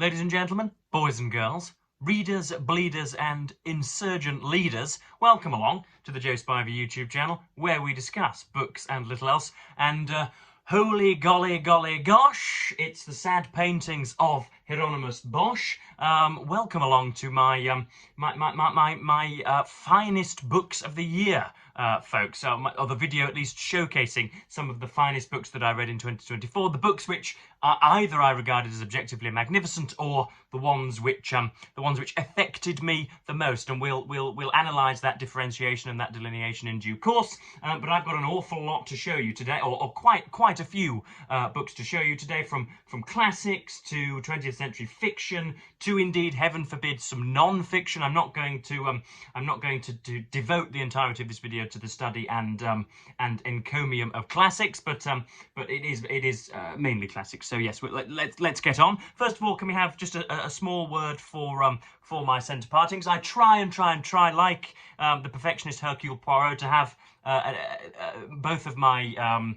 Ladies and gentlemen, boys and girls, readers, bleeders and insurgent leaders, welcome along to the Joe Spivey YouTube channel where we discuss books and little else. And holy golly gosh, it's the sad paintings of Hieronymus Bosch. Welcome along to my finest books of the year, folks, or the video at least showcasing some of the finest books that I read in 2024. The books which either I regarded as objectively magnificent, or the ones which affected me the most, and we'll analyse that differentiation and that delineation in due course. But I've got an awful lot to show you today, or quite a few books to show you today, from classics to 20th century fiction to, indeed, heaven forbid, some non-fiction. I'm not going to devote the entirety of this video to the study and encomium of classics, but it is mainly classics. So yes, let's get on. First of all, can we have just a small word for my centre partings? I try, like the perfectionist Hercule Poirot, to have both of my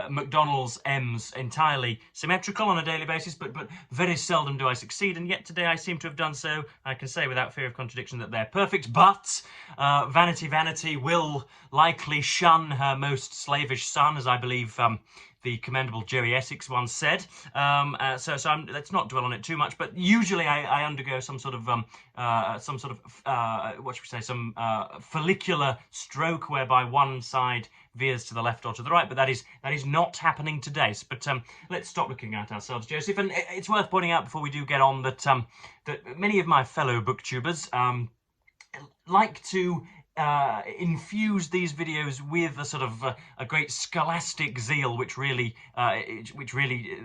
McDonald's M's entirely symmetrical on a daily basis, but very seldom do I succeed, and yet today I seem to have done so. I can say without fear of contradiction that they're perfect, but Vanity will likely shun her most slavish son, as I believe the commendable Joey Essex once said. So let's not dwell on it too much. But usually I undergo some sort of what should we say, some follicular stroke whereby one side veers to the left or to the right. But that is not happening today. But let's stop looking at ourselves, Joseph. And it's worth pointing out before we do get on that that many of my fellow booktubers like to infuse these videos with a sort of a great scholastic zeal, which really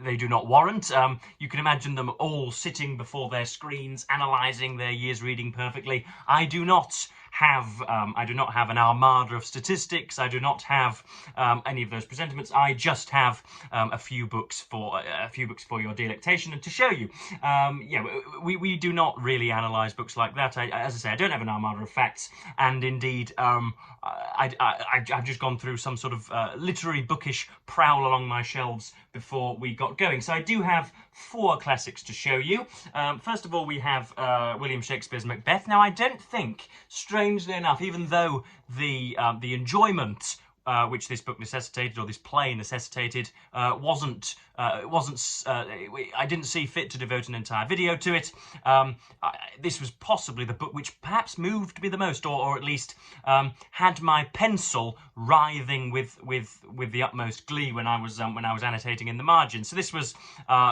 they do not warrant. You can imagine them all sitting before their screens, analysing their year's reading perfectly. I do not have an armada of statistics. I do not have any of those presentiments. I just have a few books for your delectation and to show you. We do not really analyse books like that. As I say, I don't have an armada of facts, and indeed, I've just gone through some sort of literary bookish prowl along my shelves before we got going. So I do have 4 classics to show you. First of all, we have William Shakespeare's Macbeth. Now, I don't think, strangely enough, even though the enjoyment which this book necessitated, or this play necessitated, I didn't see fit to devote an entire video to it. This was possibly the book which perhaps moved me the most, or at least had my pencil writhing with the utmost glee when I was annotating in the margin. So this was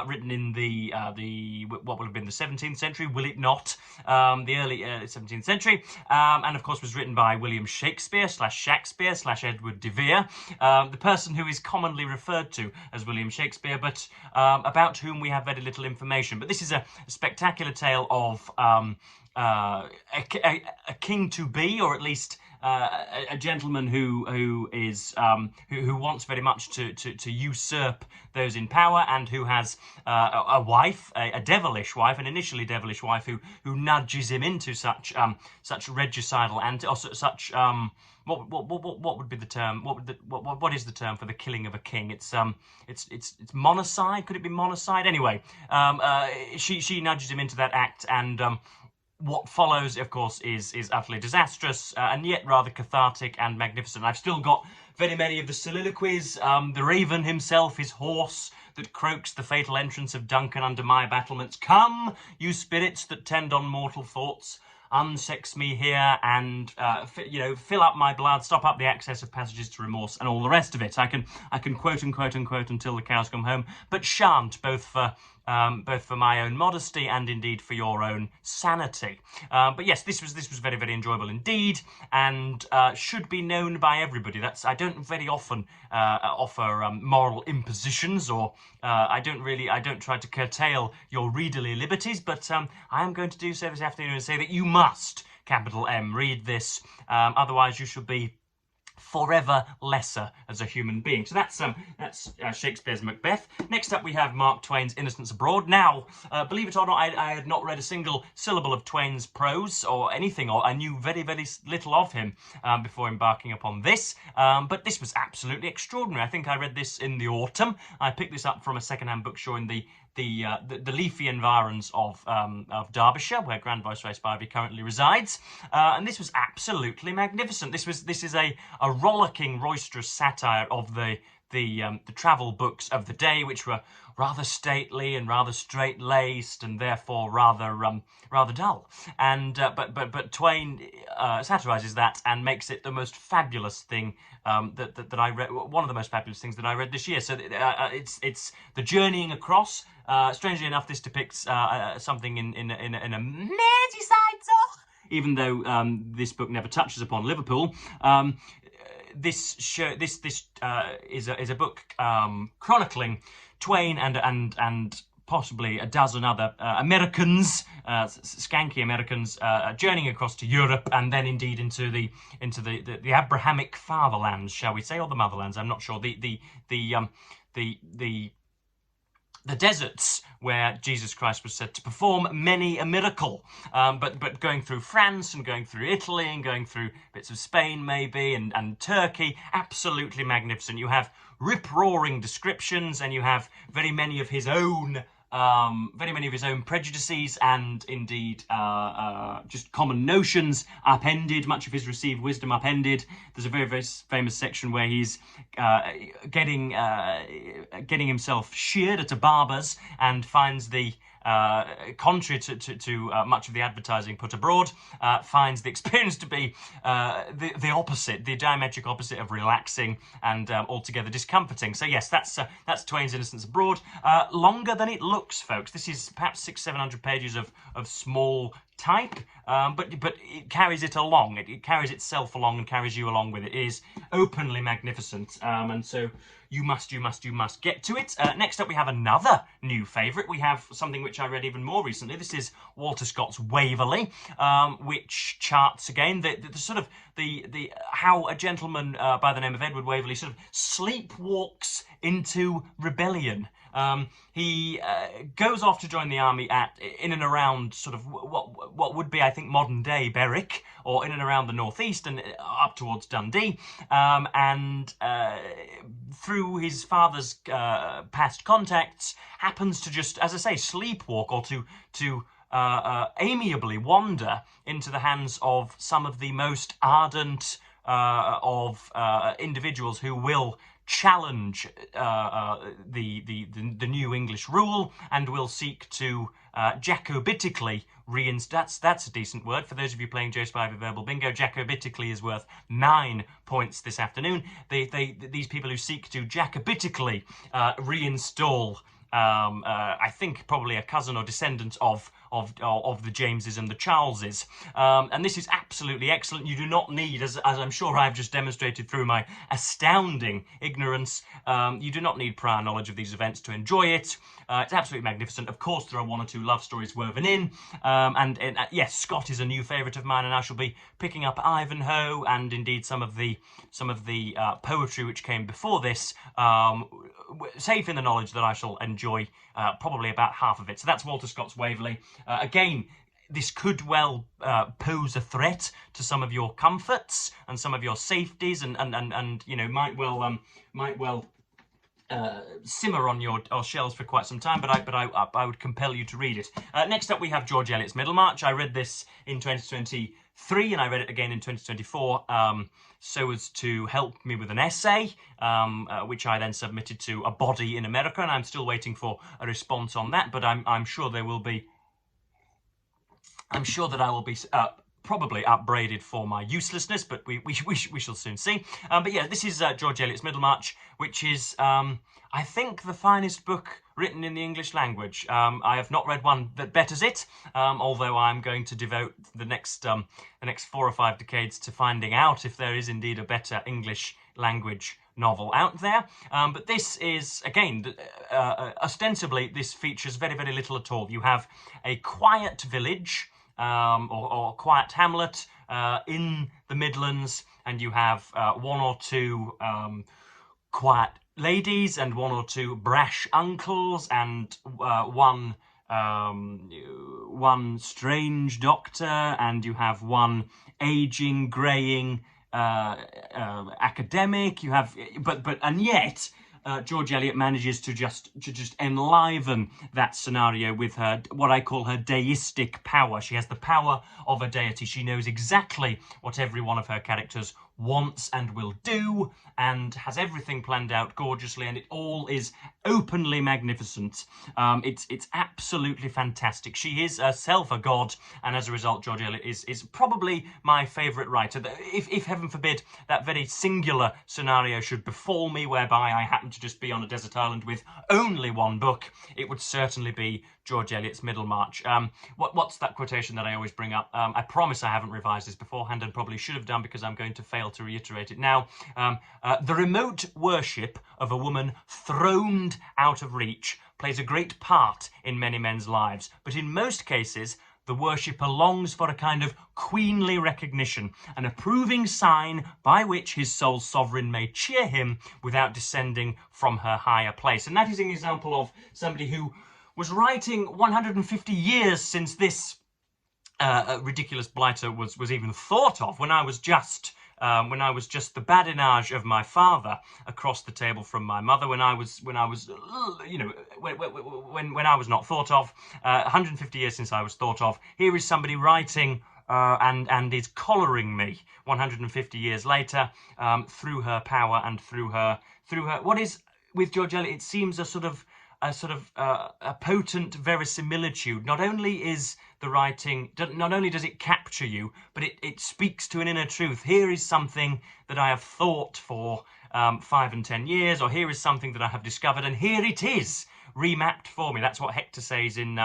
written in the what would have been the 17th century, will it not? The early 17th century, and of course was written by William Shakespeare / Edward de Vere, the person who is commonly referred to as William Shakespeare, but about whom we have very little information. But this is a spectacular tale of a king to be, or at least a gentleman who wants very much to usurp those in power, and who has a wife, a devilish wife, an initially devilish wife, who nudges him into such regicidal and such what would be the term? What is the term for the killing of a king? It's monocide. Could it be monocide? Anyway, she nudges him into that act, and what follows, of course, is utterly disastrous, and yet rather cathartic and magnificent. I've still got very many of the soliloquies. The Raven himself, his horse, that croaks the fatal entrance of Duncan under my battlements. Come, you spirits that tend on mortal thoughts, unsex me here, and fill up my blood, stop up the access of passages to remorse, and all the rest of it. I can quote and quote and quote until the cows come home, but shan't, both for my own modesty and indeed for your own sanity. But yes, this was very, very enjoyable indeed, and should be known by everybody. I don't very often offer moral impositions, or I don't try to curtail your readerly liberties, but I am going to do so this afternoon and say that you must, capital M, read this, otherwise you should be forever lesser as a human being. So that's Shakespeare's Macbeth. Next up we have Mark Twain's Innocents Abroad. Now, believe it or not, I had not read a single syllable of Twain's prose or anything, or I knew very, very little of him before embarking upon this. But this was absolutely extraordinary. I think I read this in the autumn. I picked this up from a second-hand bookstore in the the leafy environs of Derbyshire, where Grand Viceroy Spivey currently resides, and this was absolutely magnificent. This is a rollicking, roisterous satire of the travel books of the day, which were rather stately and rather straight-laced and therefore rather dull. And but Twain satirises that and makes it the most fabulous thing that I read. One of the most fabulous things that I read this year. So it's the journeying across. Strangely enough, this depicts something in a Merseyside, even though this book never touches upon Liverpool. This is a book chronicling Twain and possibly a dozen other Americans, skanky Americans, journeying across to Europe and then indeed into the Abrahamic fatherlands, shall we say, or the motherlands? I'm not sure. The deserts where Jesus Christ was said to perform many a miracle, but going through France and going through Italy and going through bits of Spain maybe and Turkey, absolutely magnificent. You have rip-roaring descriptions and you have very many of his own prejudices and indeed just common notions upended, much of his received wisdom upended. There's a very, very famous section where he's getting himself sheared at a barber's and finds the contrary to much of the advertising put abroad, finds the experience to be the opposite, the diametric opposite of relaxing and altogether discomforting. So yes, that's Twain's Innocents Abroad. Longer than it looks, folks. This is perhaps 600-700 pages of small type, but it carries it along. It carries itself along and carries you along with it. It is openly magnificent, and so you must get to it. Next up, we have another new favourite. We have something which I read even more recently. This is Walter Scott's Waverley, which charts again the sort of the how a gentleman by the name of Edward Waverley sort of sleepwalks into rebellion. He goes off to join the army in and around sort of what would be, I think, modern day Berwick, or in and around the northeast and up towards Dundee, and through his father's past contacts happens to just, as I say, sleepwalk, or to amiably wander into the hands of some of the most ardent of individuals who will challenge the new English rule and will seek to Jacobitically that's a decent word for those of you playing Joe Spivey Verbal Bingo. Jacobitically is worth 9 points this afternoon. These people who seek to Jacobitically reinstall I think probably a cousin or descendant of the Jameses and the Charleses. And this is absolutely excellent. You do not need, as I'm sure I've just demonstrated through my astounding ignorance, you do not need prior knowledge of these events to enjoy it. It's absolutely magnificent. Of course, there are one or two love stories woven in. And yes, Scott is a new favourite of mine, and I shall be picking up Ivanhoe and indeed some of the poetry which came before this, safe in the knowledge that I shall enjoy probably about half of it. So that's Walter Scott's Waverley. Again, this could well pose a threat to some of your comforts and some of your safeties, and you know might well simmer on your shelves for quite some time, but I would compel you to read it. Next up, we have George Eliot's Middlemarch. I read this in 2023, and I read it again in 2024, so as to help me with an essay, which I then submitted to a body in America, and I'm still waiting for a response on that. But I'm sure there will be. I'm sure that I will be probably upbraided for my uselessness, but we shall soon see. But yeah, this is George Eliot's Middlemarch, which is, I think, the finest book written in the English language. I have not read one that betters it, although I'm going to devote the next 4 or 5 decades to finding out if there is indeed a better English language novel out there. But this is, again, ostensibly, this features very, very little at all. You have a quiet village, or quiet hamlet in the Midlands, and you have 1 or 2 quiet ladies and 1 or 2 brash uncles and one strange doctor, and you have one aging, greying academic. You have, and yet George Eliot manages to just enliven that scenario with her, what I call her deistic power. She has the power of a deity. She knows exactly what every one of her characters wants and will do, and has everything planned out gorgeously, and it all is openly magnificent. It's absolutely fantastic. She is herself a god, and as a result, George Eliot is probably my favourite writer. If heaven forbid that very singular scenario should befall me, whereby I happen to just be on a desert island with only one book, it would certainly be George Eliot's Middlemarch. What's that quotation that I always bring up? I promise I haven't revised this beforehand, and probably should have done, because I'm going to fail to reiterate it now. The remote worship of a woman throned out of reach plays a great part in many men's lives, but in most cases the worshipper longs for a kind of queenly recognition, an approving sign by which his soul's sovereign may cheer him without descending from her higher place. And that is an example of somebody who was writing 150 years since this ridiculous blighter was even thought of, when I was just the badinage of my father across the table from my mother, when I was you know, when I was not thought of. 150 years since I was thought of. Here is somebody writing and is collaring me 150 years later, through her power and through her what is, with George Eliot, it seems a sort of a potent verisimilitude. Not only is the writing, not only does it capture you, but it speaks to an inner truth. Here is something that I have thought for 5 and 10 years, or here is something that I have discovered, and here it is, remapped for me. That's what Hector says in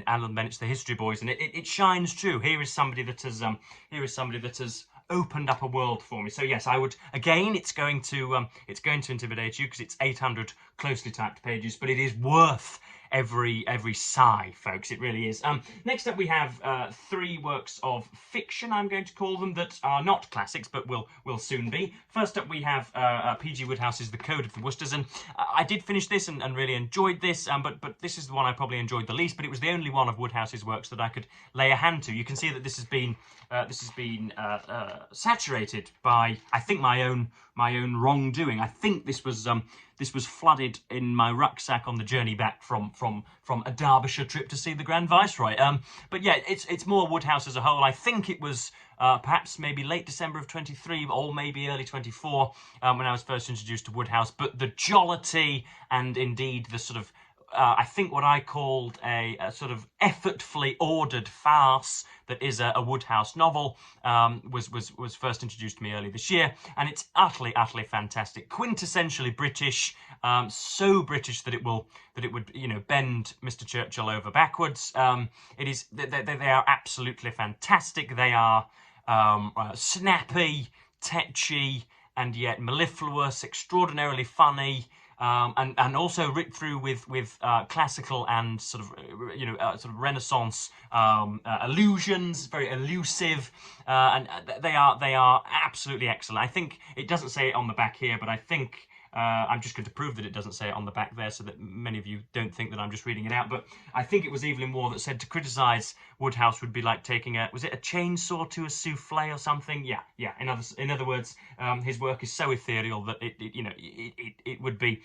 Alan Bennett's The History Boys, and it shines true. Here is somebody that has opened up a world for me. So yes, I would, again, it's going to intimidate you because it's 800 closely typed pages, but it is worth every sigh, folks. It really is. Next up we have 3 works of fiction, I'm going to call them, that are not classics but will soon be. First up we have P.G. Woodhouse's The Code of the Woosters, and I did finish this and really enjoyed this, but this is the one I probably enjoyed the least, but it was the only one of Woodhouse's works that I could lay a hand to. You can see that this has been saturated by, I think, my own wrongdoing. I think this was flooded in my rucksack on the journey back from a Derbyshire trip to see the Grand Viceroy. But yeah, it's more Woodhouse as a whole. I think it was perhaps maybe late December of 23 or maybe early 24 when I was first introduced to Woodhouse. But the jollity and indeed the sort of I think what I called a sort of effortfully ordered farce that is a Woodhouse novel was first introduced to me early this year, and it's utterly fantastic, quintessentially British, so British that it would bend Mr. Churchill over backwards. It is they are absolutely fantastic. They are snappy, tetchy, and yet mellifluous, extraordinarily funny. And also writ through with classical and sort of Renaissance allusions, very elusive, and they are absolutely excellent. I think it doesn't say it on the back here, but I think I'm just going to prove that it doesn't say it on the back there, so that many of you don't think that I'm just reading it out. But I think it was Evelyn Waugh that said to criticise Woodhouse would be like taking a chainsaw to a souffle or something. Yeah. In other words, his work is so ethereal that it would be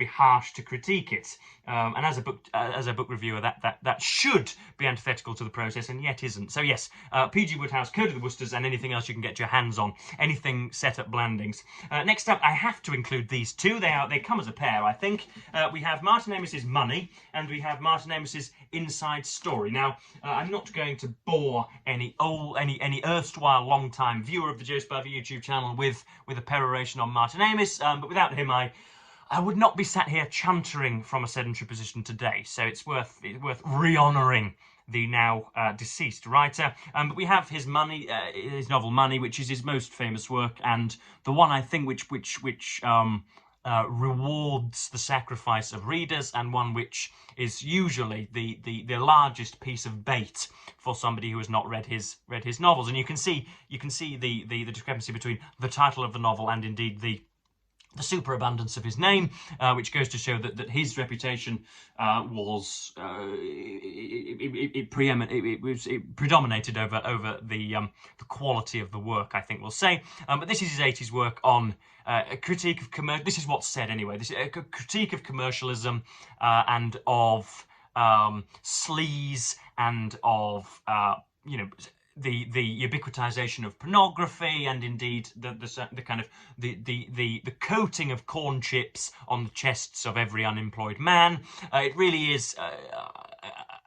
harsh to critique it. And as a book reviewer, that should be antithetical to the process, and yet isn't. So yes, P.G. Woodhouse, Code of the Woosters, and anything else you can get your hands on, anything set at Blandings. Next up, I have to include these two. They come as a pair, I think. We have Martin Amos's Money, and we have Martin Amos's Inside Story. Now, I'm not going to bore any erstwhile long-time viewer of the Joe Spivey YouTube channel with a peroration on Martin Amos, but without him, I would not be sat here chuntering from a sedentary position today. So it's worth re-honouring the now deceased writer. But we have his novel Money, which is his most famous work, and the one I think which rewards the sacrifice of readers, and one which is usually the largest piece of bait for somebody who has not read his novels. And you can see the discrepancy between the title of the novel and indeed the superabundance of his name, which goes to show that his reputation was it predominated over the quality of the work, I think we'll say. But this is his 80s work on a critique of this is what's said anyway. This is a critique of commercialism and of sleaze and of the ubiquitization of pornography, and indeed the kind of the coating of corn chips on the chests of every unemployed man. It really is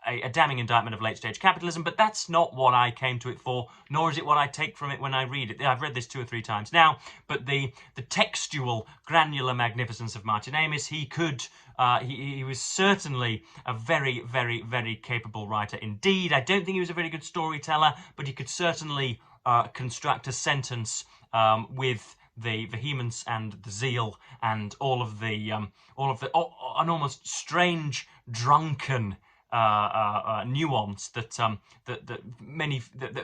a damning indictment of late-stage capitalism, but that's not what I came to it for, nor is it what I take from it when I read it. I've read this 2 or 3 times now, but the textual, granular magnificence of Martin Amis, he was certainly a very, very, very capable writer indeed. I don't think he was a very good storyteller, but he could certainly construct a sentence with the vehemence and the zeal and all of an almost strange, drunken nuance that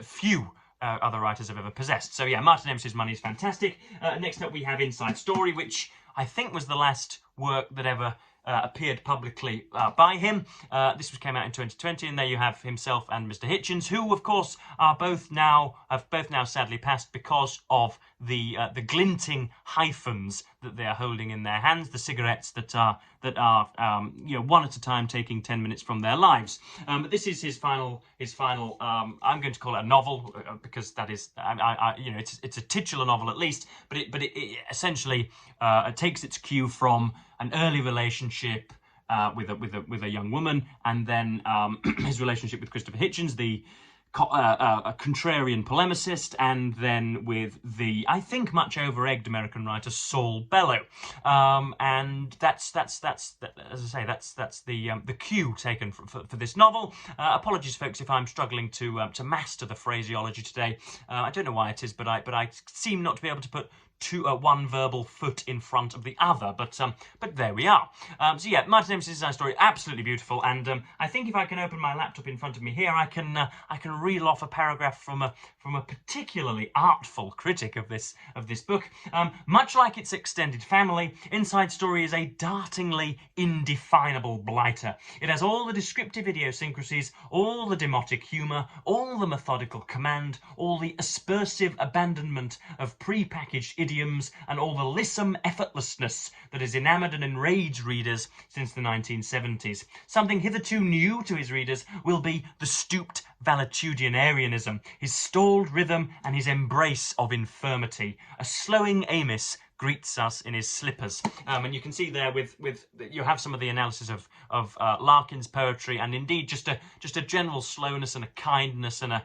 few other writers have ever possessed. So yeah, Martin Amis's Money is fantastic. Next up we have Inside Story, which I think was the last work that ever appeared publicly by him. This came out in 2020, and there you have himself and Mr. Hitchens, who of course have both now sadly passed because of the glinting hyphens that they are holding in their hands, the cigarettes that are one at a time, taking 10 minutes from their lives. But this is his final. I'm going to call it a novel because that is, it's a titular novel at least. But it essentially takes its cue from an early relationship with a young woman, and then his relationship with Christopher Hitchens, a contrarian polemicist, and then with the, I think, much over-egged American writer Saul Bellow, and that's as I say, that's the cue taken for this novel. Apologies, folks, if I'm struggling to master the phraseology today. I don't know why it is, but I seem not to be able to put one verbal foot in front of the other, but there we are. So yeah, Martin Amis's Inside Story, absolutely beautiful, and I think if I can open my laptop in front of me here, I can reel off a paragraph from a particularly artful critic of this book. Much like its extended family, Inside Story is a dartingly indefinable blighter. It has all the descriptive idiosyncrasies, all the demotic humour, all the methodical command, all the aspersive abandonment of pre-packaged idioms, and all the lissom effortlessness that has enamoured and enraged readers since the 1970s. Something hitherto new to his readers will be the stooped valetudinarianism, his stalled rhythm and his embrace of infirmity. A slowing Amos greets us in his slippers. And you can see there with you have some of the analysis of Larkin's poetry, and indeed just a general slowness and a kindness and a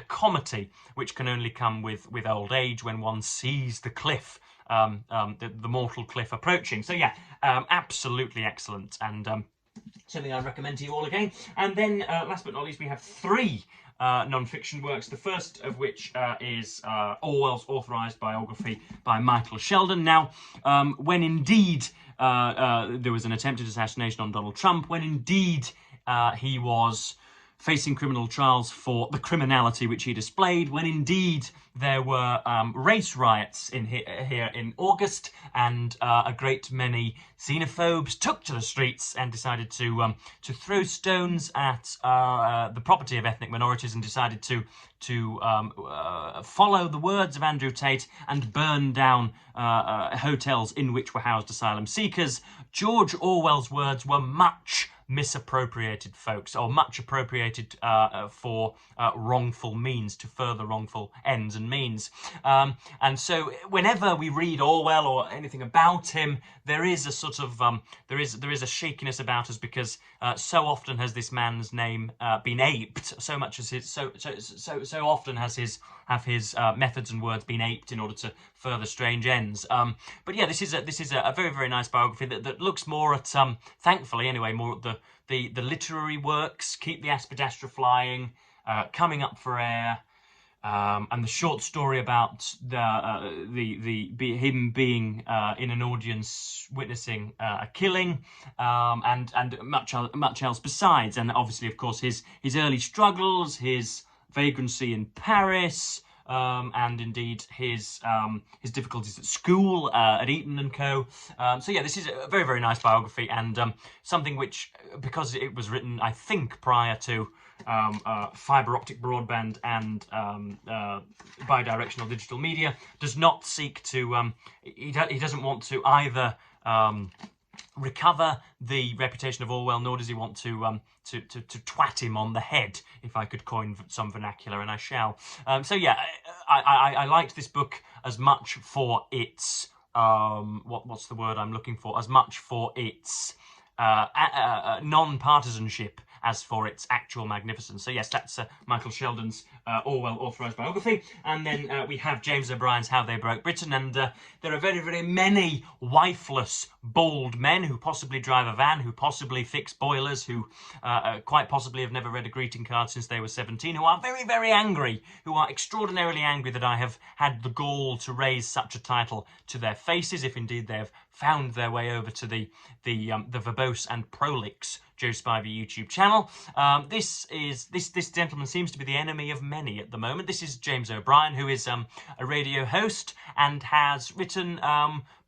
comity which can only come with old age, when one sees the cliff, the mortal cliff approaching. So yeah, absolutely excellent, and something I recommend to you all again. And then last but not least, we have 3 non-fiction works, the first of which is Orwell's authorised biography by Michael Sheldon. Now, when indeed there was an attempted assassination on Donald Trump, when indeed he was facing criminal trials for the criminality which he displayed, when indeed there were race riots here in August, and a great many xenophobes took to the streets and decided to throw stones at the property of ethnic minorities, and decided to follow the words of Andrew Tate and burn down hotels in which were housed asylum seekers. George Orwell's words were much misappropriated, folks, or much appropriated for wrongful means, to further wrongful ends and means. And so whenever we read Orwell or anything about him, there is a sort of there is a shakiness about us, because so often has this man's name been aped, so often has his methods and words been aped in order to further strange ends. But yeah, this is a very, very nice biography that looks more at, thankfully anyway, more at the literary works, Keep the Aspidastra Flying, Coming Up for Air, and the short story about him being in an audience witnessing a killing, and much else besides, and obviously, of course, his early struggles, his vagrancy in Paris, and indeed his difficulties at school, at Eton and Co. So yeah, this is a very, very nice biography, and something which, because it was written, I think, prior to fibre optic broadband and bidirectional digital media, does not seek to. He doesn't want to either recover the reputation of Orwell, nor does he want to twat him on the head, if I could coin some vernacular, and I shall. So yeah, I liked this book as much for its what's the word I'm looking for? As much for its non-partisanship as for its actual magnificence. So yes, that's Michael Sheldon's Orwell authorised biography. And then we have James O'Brien's How They Broke Britain. And there are very, very many wifeless, bald men who possibly drive a van, who possibly fix boilers, who quite possibly have never read a greeting card since they were 17, who are very, very angry, who are extraordinarily angry that I have had the gall to raise such a title to their faces, if indeed they have found their way over to the verbose and prolix Joe Spivey YouTube channel. This gentleman seems to be the enemy of many at the moment. This is James O'Brien, who is a radio host and has written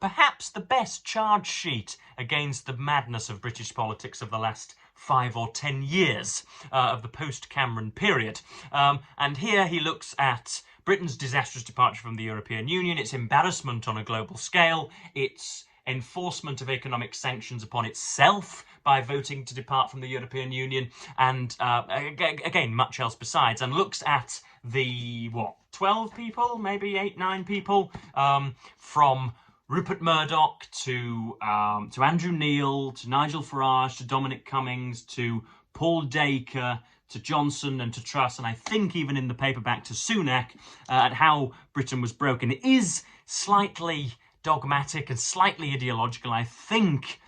perhaps the best charge sheet against the madness of British politics of the last 5 or 10 years of the post-Cameron period. And here he looks at Britain's disastrous departure from the European Union, its embarrassment on a global scale, its enforcement of economic sanctions upon itself by voting to depart from the European Union, and again, much else besides, and looks at the, 12 people, maybe 8, 9 people, from Rupert Murdoch to Andrew Neil, to Nigel Farage, to Dominic Cummings, to Paul Dacre, to Johnson and to Truss, and I think even in the paperback to Sunak, at how Britain was broken. It is slightly dogmatic and slightly ideological, I think,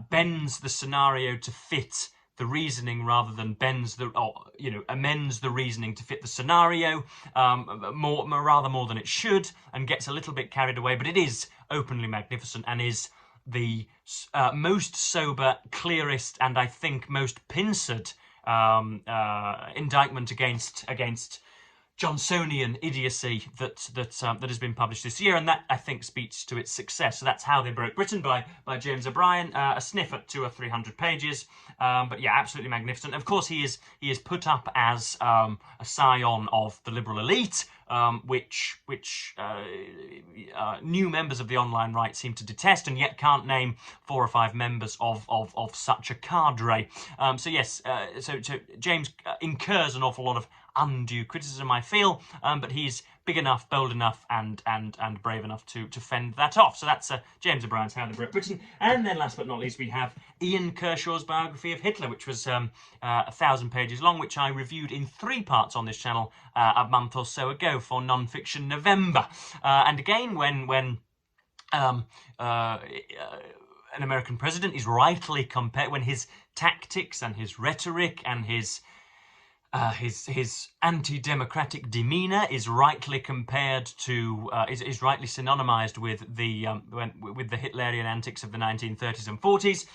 bends the scenario to fit the reasoning rather than amends the reasoning to fit the scenario, rather more than it should, and gets a little bit carried away. But it is openly magnificent and is the most sober, clearest, and I think most pincered indictment against Johnsonian idiocy that has been published this year, and that I think speaks to its success. So that's How They Broke Britain by James O'Brien, a sniff at 200 or 300 pages, but yeah, absolutely magnificent. Of course, he is put up as a scion of the liberal elite, which new members of the online right seem to detest, and yet can't name 4 or 5 members of such a cadre. So yes, so James incurs an awful lot of undue criticism, I feel, but he's big enough, bold enough, and brave enough to fend that off. So that's James O'Brien's How They Broke Britain. And then last but not least, we have Ian Kershaw's biography of Hitler, which was 1,000 pages long, which I reviewed in 3 parts on this channel a month or so ago for NonFiction November. And again, when an American president is rightly compared, when his tactics and his rhetoric and his anti-democratic demeanour is rightly compared to, is rightly synonymized with the Hitlerian antics of the 1930s and 40s.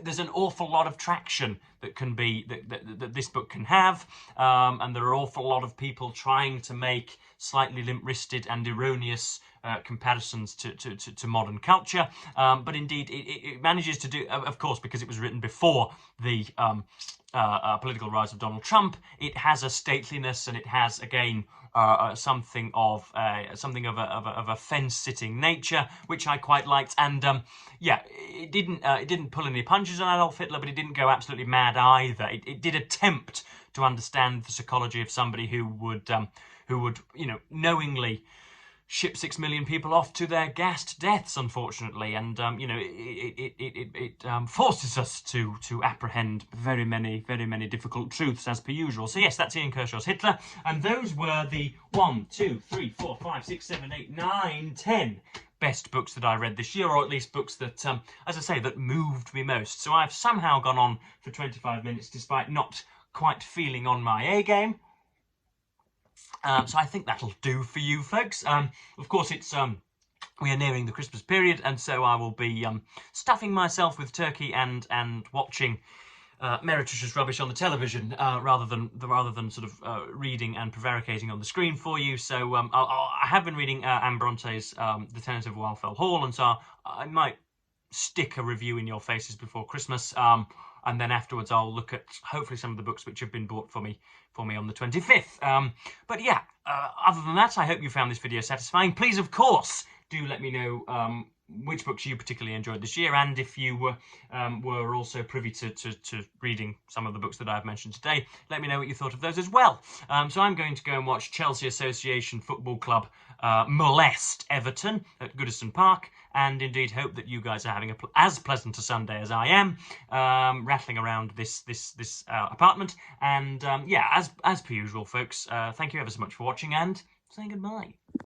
There's an awful lot of traction that can be that this book can have, and there are an awful lot of people trying to make slightly limp-wristed and erroneous comparisons to modern culture, but indeed it manages to do, of course, because it was written before the political rise of Donald Trump. It has a stateliness, and it has again something of a fence-sitting nature, which I quite liked. And yeah, it didn't pull any punches on Adolf Hitler, but it didn't go absolutely mad either. It did attempt to understand the psychology of somebody who would knowingly ship 6 million people off to their gassed deaths, unfortunately, and it forces us to apprehend very many difficult truths as per usual. So yes, that's Ian Kershaw's Hitler, and those were the 1, 2, 3, 4, 5, 6, 7, 8, 9, 10 best books that I read this year, or at least books that, as I say, that moved me most. So I've somehow gone on for 25 minutes despite not quite feeling on my A game. So I think that'll do for you folks. Of course, it's we are nearing the Christmas period, and so I will be stuffing myself with turkey and watching meretricious rubbish on the television rather than sort of reading and prevaricating on the screen for you. So I have been reading Anne Bronte's The Tenant of Wildfell Hall, and so I might stick a review in your faces before Christmas. and then afterwards I'll look at hopefully some of the books which have been bought for me on the 25th. But yeah, other than that, I hope you found this video satisfying. Please, of course, do let me know which books you particularly enjoyed this year, and if you were also privy to reading some of the books that I've mentioned today, let me know what you thought of those as well. So I'm going to go and watch Chelsea Association Football Club molest Everton at Goodison Park, and indeed hope that you guys are having as pleasant a Sunday as I am, rattling around this apartment. And yeah, as per usual, folks, thank you ever so much for watching, and say goodbye.